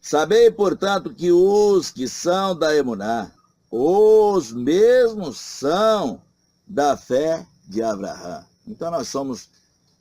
Sabei, portanto, que os que são da Emuná, os mesmos são da fé de Abraão. Então nós somos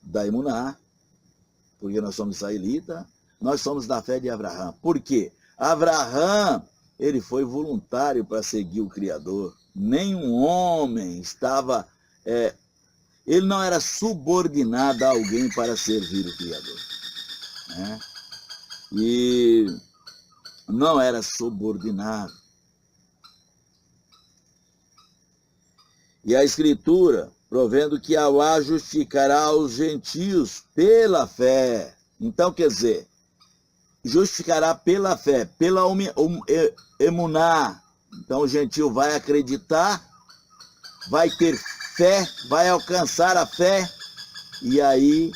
da Emuná, porque nós somos israelitas, nós somos da fé de Abraão. Por quê? Abraão, ele foi voluntário para seguir o Criador. Nenhum homem estava... ele não era subordinado a alguém para servir o Criador. Né? E não era subordinado. E a Escritura, provendo que Alá justificará os gentios pela fé. Então, quer dizer, justificará pela fé, pela emuná. Então, o gentio vai acreditar, vai ter fé, vai alcançar a fé, e aí,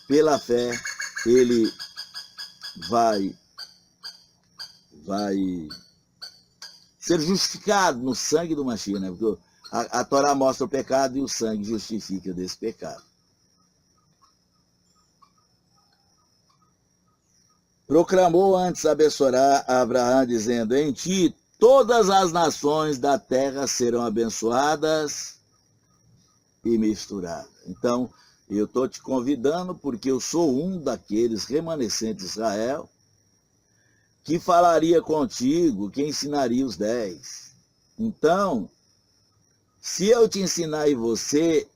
pela fé, ele vai ser justificado no sangue do Mashiach, né? Porque a Torá mostra o pecado e o sangue justifica desse pecado. Proclamou antes abençoará a Abraão, dizendo, em ti todas as nações da terra serão abençoadas e misturadas. Então, eu estou te convidando porque eu sou um daqueles remanescentes de Israel que falaria contigo, que ensinaria os 10. Então, se eu te ensinar e você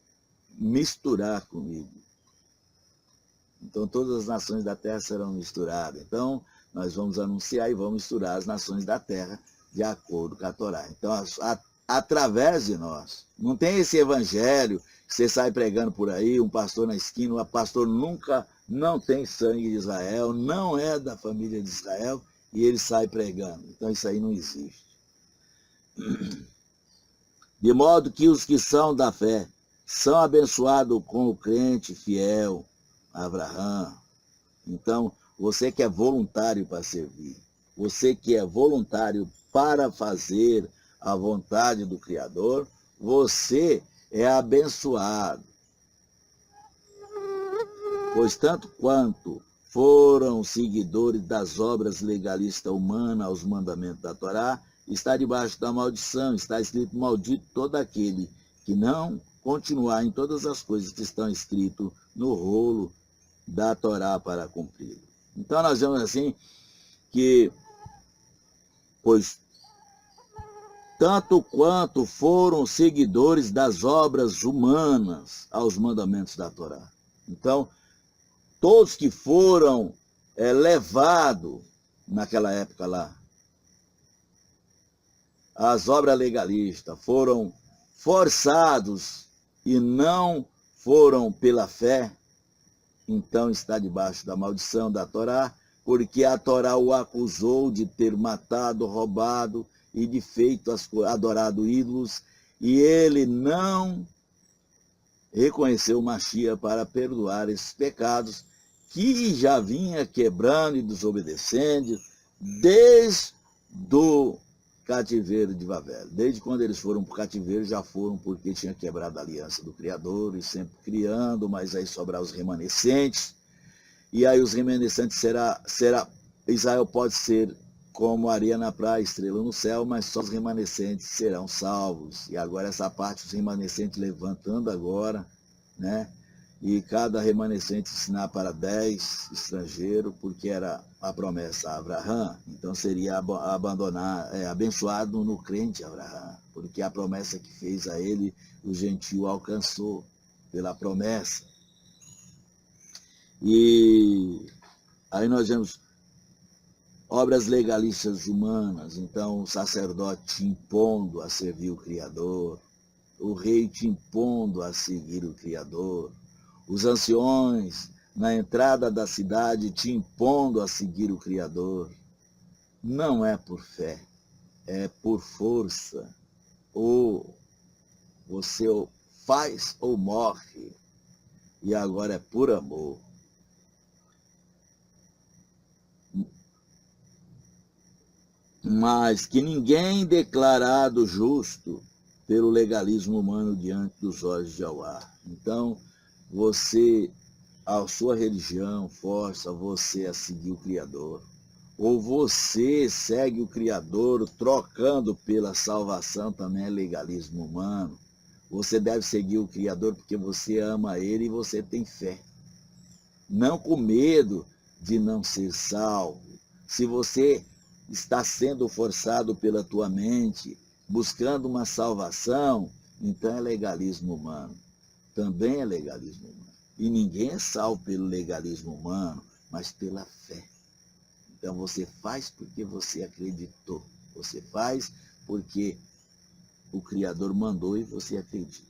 misturar comigo, então todas as nações da terra serão misturadas. Então, nós vamos anunciar e vamos misturar as nações da terra de acordo com a Torá. Então, através de nós. Não tem esse evangelho que você sai pregando por aí, um pastor na esquina, o pastor nunca, não tem sangue de Israel, não é da família de Israel, e ele sai pregando. Então, isso aí não existe. De modo que os que são da fé são abençoados com o crente fiel, Abraão. Então, você que é voluntário para servir, você que é voluntário para fazer a vontade do Criador, você é abençoado. Pois tanto quanto foram seguidores das obras legalistas humanas aos mandamentos da Torá, está debaixo da maldição, está escrito, maldito todo aquele que não continuar em todas as coisas que estão escritas no rolo da Torá para cumprir. Então nós vemos assim que, pois tanto quanto foram seguidores das obras humanas aos mandamentos da Torá. Então, todos que foram levados naquela época lá, as obras legalistas, foram forçados e não foram pela fé, então está debaixo da maldição da Torá, porque a Torá o acusou de ter matado, roubado e de feito adorado ídolos, e ele não reconheceu o Mashiach para perdoar esses pecados que já vinha quebrando e desobedecendo desde o cativeiro de Babel. Desde quando eles foram para o cativeiro, já foram porque tinha quebrado a aliança do Criador e sempre criando, mas aí sobrar os remanescentes. E aí os remanescentes Israel pode ser como areia na praia, estrela no céu, mas só os remanescentes serão salvos. E agora essa parte, os remanescentes levantando agora, né? E cada remanescente ensinar para 10 estrangeiros, porque era a promessa a Abraão. Então seria abençoado no crente Abraão, porque a promessa que fez a ele, o gentio alcançou pela promessa. E aí nós vemos obras legalistas humanas, então o sacerdote te impondo a servir o Criador, o rei te impondo a seguir o Criador, os anciões na entrada da cidade te impondo a seguir o Criador. Não é por fé, é por força. Ou você faz ou morre, e agora é por amor. Mas que ninguém declarado justo pelo legalismo humano diante dos olhos de Allah. Então, a sua religião força você a seguir o Criador. ou você segue o Criador trocando pela salvação, também é legalismo humano. Você deve seguir o Criador porque você ama Ele e você tem fé. Não com medo de não ser salvo. Se você está sendo forçado pela tua mente, buscando uma salvação, então é legalismo humano. Também é legalismo humano. E ninguém é salvo pelo legalismo humano, mas pela fé. Então você faz porque você acreditou. Você faz porque o Criador mandou e você acredita.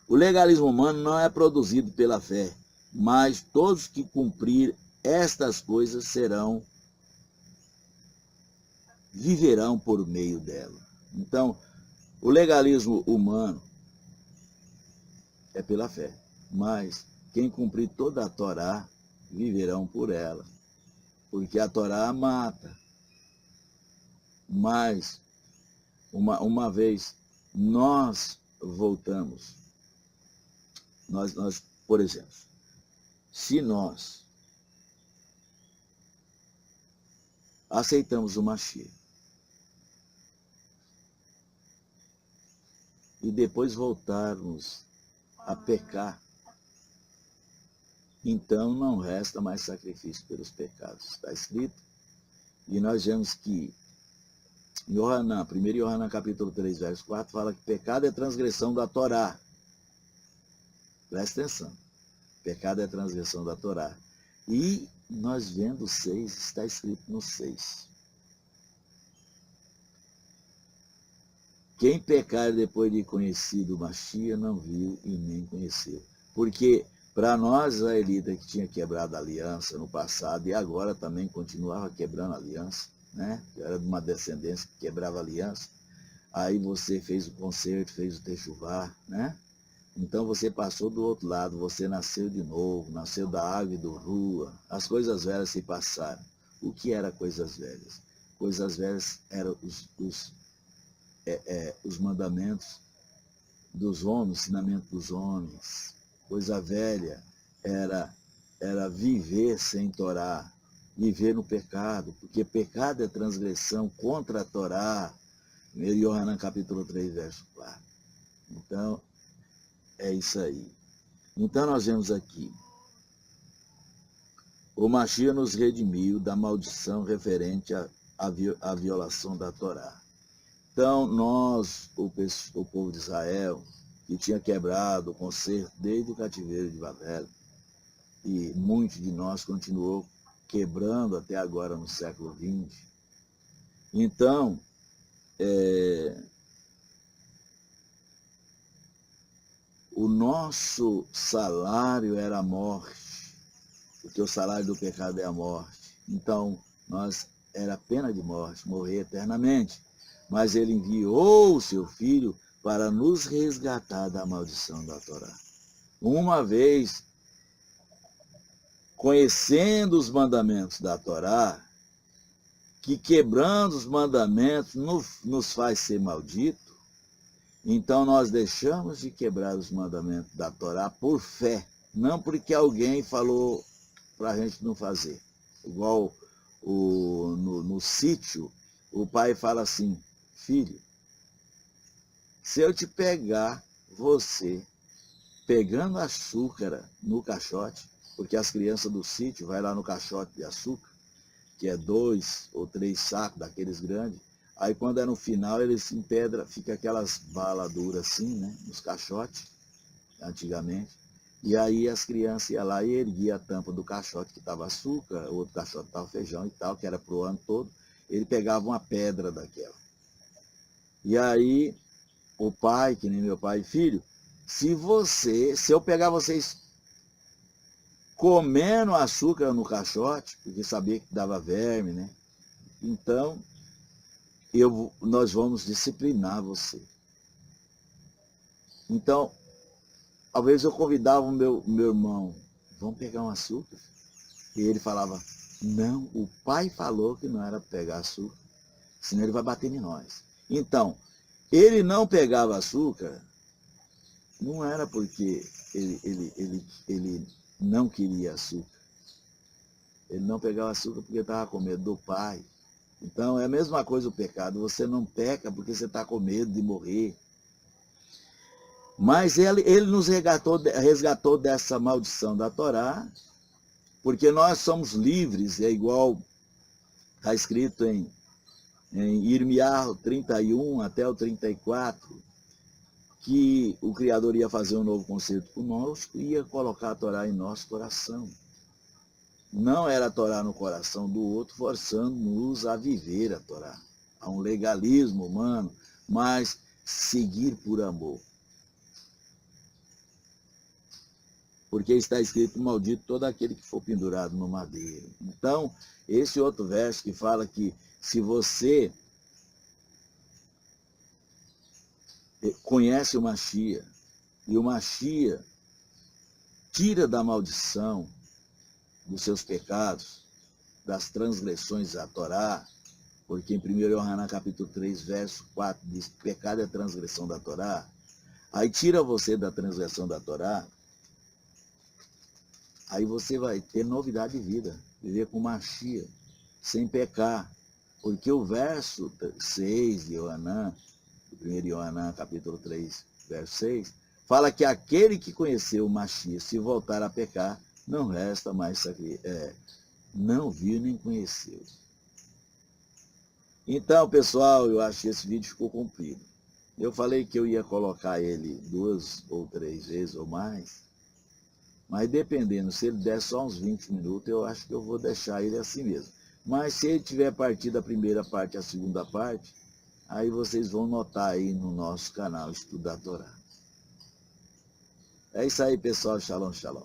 O legalismo humano não é produzido pela fé, mas todos que cumprir estas coisas viverão por meio dela. Então, o legalismo humano é pela fé, mas quem cumprir toda a Torá viverão por ela, porque a Torá mata. Mas, uma vez nós voltamos, nós, por exemplo, se nós aceitamos o Mashiach e depois voltarmos a pecar, então não resta mais sacrifício pelos pecados. Está escrito, e nós vemos que em 1 Yohanan capítulo 3, verso 4, fala que pecado é transgressão da Torá. Presta atenção. Pecado é transgressão da Torá. E nós vendo o 6, está escrito no 6. Quem pecar depois de conhecido o Mashiach não viu e nem conheceu. Porque para nós, israelitas, que tinha quebrado a aliança no passado e agora também continuava quebrando a aliança, né? Era de uma descendência que quebrava a aliança. Aí você fez o concerto, fez o techuvá, né? Então você passou do outro lado, você nasceu de novo, nasceu da água e do rua. As coisas velhas se passaram. O que era coisas velhas? Coisas velhas eram os mandamentos dos homens, ensinamento dos homens. Coisa velha era viver sem Torá, viver no pecado, porque pecado é transgressão contra a Torá. 1 Yohanan capítulo 3, verso 4. Então, é isso aí. Então nós vemos aqui, o Mashiach nos redimiu da maldição referente à violação da Torá. Então nós, o povo de Israel, que tinha quebrado o concerto desde o cativeiro de Babel, e muitos de nós continuou quebrando até agora no século XX. Então, o nosso salário era a morte, porque o salário do pecado é a morte. Então, era pena de morte, morrer eternamente. Mas ele enviou o seu Filho para nos resgatar da maldição da Torá. Uma vez, conhecendo os mandamentos da Torá, que quebrando os mandamentos nos faz ser maldito, então nós deixamos de quebrar os mandamentos da Torá por fé, não porque alguém falou para a gente não fazer. Igual no sítio, o pai fala assim, filho, se eu te pegar, você, pegando açúcar no caixote, porque as crianças do sítio vai lá no caixote de açúcar, que é 2 ou 3 sacos daqueles grandes, aí quando é no final, eles empedram, fica aquelas balas duras assim, né, nos caixotes, antigamente, e aí as crianças iam lá e erguiam a tampa do caixote que estava açúcar, o outro caixote estava feijão e tal, que era para o ano todo, ele pegava uma pedra daquela. E aí, o pai, que nem meu pai e filho, se eu pegar vocês comendo açúcar no caixote, porque sabia que dava verme, né? Então, nós vamos disciplinar você. Então, às vezes eu convidava o meu irmão, vamos pegar um açúcar? E ele falava, não, o pai falou que não era pegar açúcar, senão ele vai bater em nós. Então, ele não pegava açúcar, não era porque ele não queria açúcar. Ele não pegava açúcar porque estava com medo do pai. Então é a mesma coisa o pecado. Você não peca porque você está com medo de morrer. Mas ele nos resgatou dessa maldição da Torá, porque nós somos livres, é igual está escrito em Irmiá 31 até o 34, que o Criador ia fazer um novo concerto conosco e ia colocar a Torá em nosso coração. Não era a Torá no coração do outro, forçando-nos a viver a Torá. Há um legalismo humano, mas seguir por amor. Porque está escrito, maldito todo aquele que for pendurado no madeiro. Então, esse outro verso que fala que se você conhece o Mashiach, e o Mashiach tira da maldição dos seus pecados, das transgressões da Torá, porque em 1 Yohanan capítulo 3, verso 4, diz que pecado é transgressão da Torá, aí tira você da transgressão da Torá, aí você vai ter novidade de vida, viver com Mashiach, sem pecar, porque o verso 6 de Yohanan, 1 Yohanan capítulo 3, verso 6, fala que aquele que conheceu o Mashiach, se voltar a pecar, não resta mais sacrifício. Não viu nem conheceu. Então, pessoal, eu acho que esse vídeo ficou comprido. Eu falei que eu ia colocar ele 2 ou 3 vezes ou mais, mas dependendo, se ele der só uns 20 minutos, eu acho que eu vou deixar ele assim mesmo. Mas se ele tiver partido a primeira parte e a segunda parte, aí vocês vão notar aí no nosso canal Estuda a Torá. É isso aí, pessoal. Shalom, shalom.